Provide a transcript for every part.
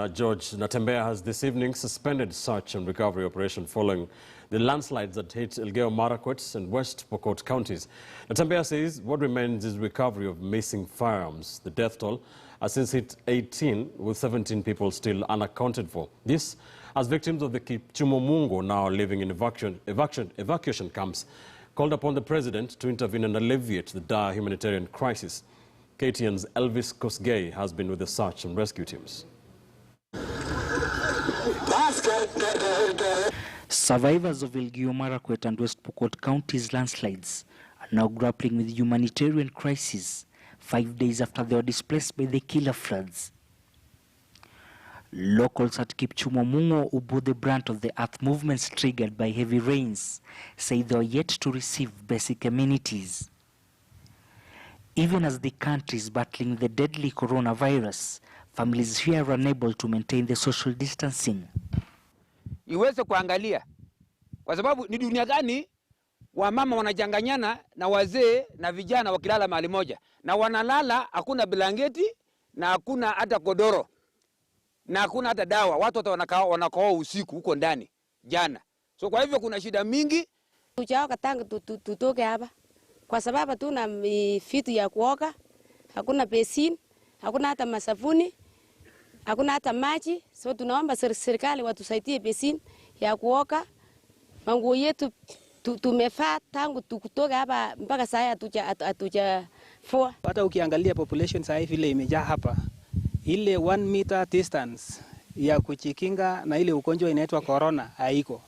Governor George Natembeya has this evening suspended search and recovery operation following the landslides that hit Elgeyo Marakwet and West Pokot counties. Natembeya says what remains is recovery of missing firearms. The death toll has since hit 18, with 17 people still unaccounted for. This as victims of the Kipchumo Mungo, now living in evacuation camps, called upon the president to intervene and alleviate the dire humanitarian crisis. KTN's Elvis Kosgei has been with the search and rescue teams. Survivors of Elgeyo Marakwet and West Pokot counties landslides are now grappling with humanitarian crisis 5 days after they were displaced by the killer floods. Locals at Kipchumo Mungo, who bore the brunt of the earth movements triggered by heavy rains, say they are yet to receive basic amenities. Even as the country is battling the deadly coronavirus, families here are unable to maintain the social distancing. Iweze kuangalia kwa sababu ni dunia gani wamama wanajanganyana na wazee na vijana wakilala mahali moja, na wanalala hakuna blanketi na hakuna hata godoro na hakuna hata dawa. Watu wanakaa usiku huko ndani jana. So kwa hivyo kuna shida mingi. Tujao katanga tutoke hapa kwa sababu hatuna vitu ya kuoga, hakuna besini, hakuna hata masafuni, hakuna hata maji. So tunaomba serikali watusaidie besini ya kuoga. Manguo yetu tumefaa tangu tukutoka hapa mpaka saa hatujafua. Hata ukiangalia population saa hivi vile imejaa hapa, ile 1 meter distance ya kujikinga na ile ugonjwa inaitwa corona haiko.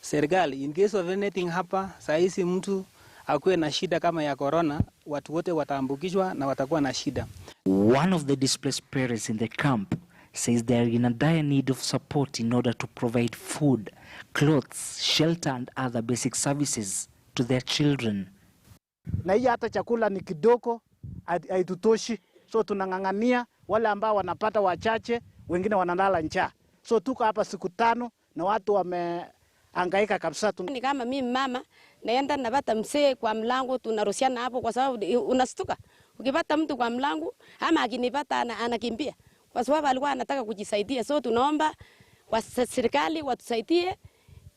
Serikali in case of anything hapa saa hizi mtu akuwe na shida kama ya corona, watu wote wataambukizwa na watakuwa na shida. One of the displaced parents in the camp says they are in a dire need of support in order to provide food, clothes, shelter and other basic services to their children. Na hii hata chakula ni kidogo, haitutoshi. So tunang'ang'ania wale ambao wanapata wachache, wengine wanalala njaa. So tuko hapa siku 5 na watu wamehangaika kabisa. Ni kama mimi mama naenda napata msee kwa mlango, tunaruhusiana hapo kwa sababu unastuka. Ukipata mtu kwa mlango ama akinipata anakimbia kwa sababu alikuwa anataka kujisaidia. So tunaomba serikali watusaidie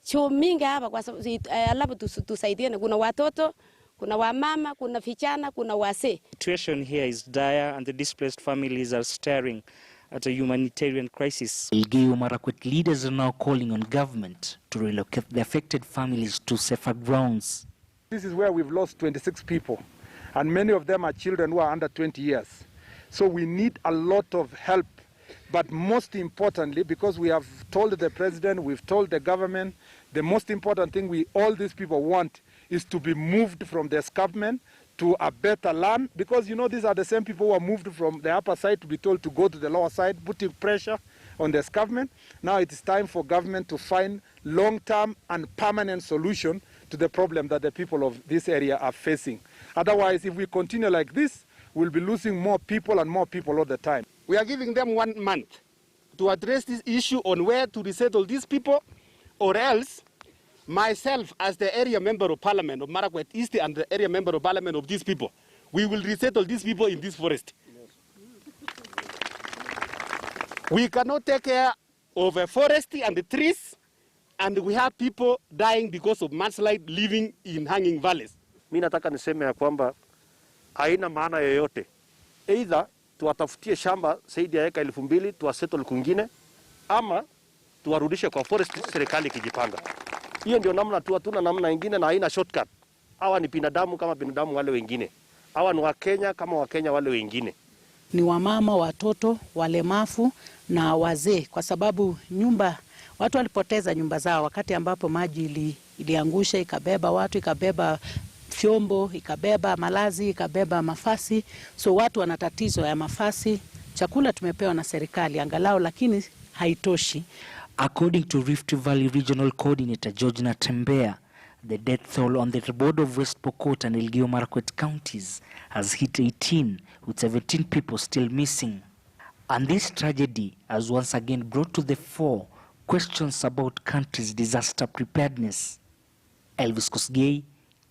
choo mingi hapa kwa sababu alafu tusaidie. Kuna watoto, kuna wamama, kuna vijana, kuna wazee. The situation here is dire and the displaced families are staring at a humanitarian crisis. Elgeyo Marakwet leaders are now calling on government to relocate the affected families to safer grounds. This is where we've lost 26 people, and many of them are children who are under 20 years. So we need a lot of help. But most importantly, because we have told the president, we've told the government, the most important thing all these people want is to be moved from the escarpment to a better land, because you know these are the same people who are moved from the upper side to be told to go to the lower side, putting pressure on the escarpment. Now it is time for government to find long-term and permanent solution to the problem that the people of this area are facing. Otherwise, if we continue like this, we'll be losing more people and more people all the time. We are giving them 1 month to address this issue on where to resettle these people, or else myself as the area member of parliament of Marakwet East and the area member of parliament of these people, we will resettle these people in this forest. We cannot take care of a forest and the trees, and we have people dying because of mudslide living in hanging valleys. Mimi nataka niseme ya kwamba haina maana yoyote. Either tuwatafutie shamba zaidi ya eka 2,000 tuwasettle kwingine, ama tuwarudishe kwa forest serikali kijipanga. Hiyo ndio namna tu, hatuna namna nyingine na haina shortcut. Hawa ni binadamu kama binadamu wale wengine. Hawa ni Wakenya kama Wakenya wale wengine. Ni wamama, watoto, walemavu na wazee, kwa sababu watu walipoteza nyumba zao wakati ambapo maji iliangusha, ikabeba watu, ikabeba vyombo, ikabeba malazi, ikabeba mafasi. So watu wana tatizo ya mafasi. Chakula tumepewa na serikali angalau, lakini haitoshi. According to Rift Valley Regional Coordinator George Natembeya, the death toll on the border of West Pokot and Elgeyo Marakwet counties has hit 18, with 17 people still missing. And this tragedy has once again brought to the fore questions about country's disaster preparedness. Elvis Kosgei,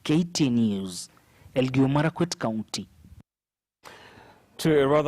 KTN News, Elgeyo Marakwet County. To a rather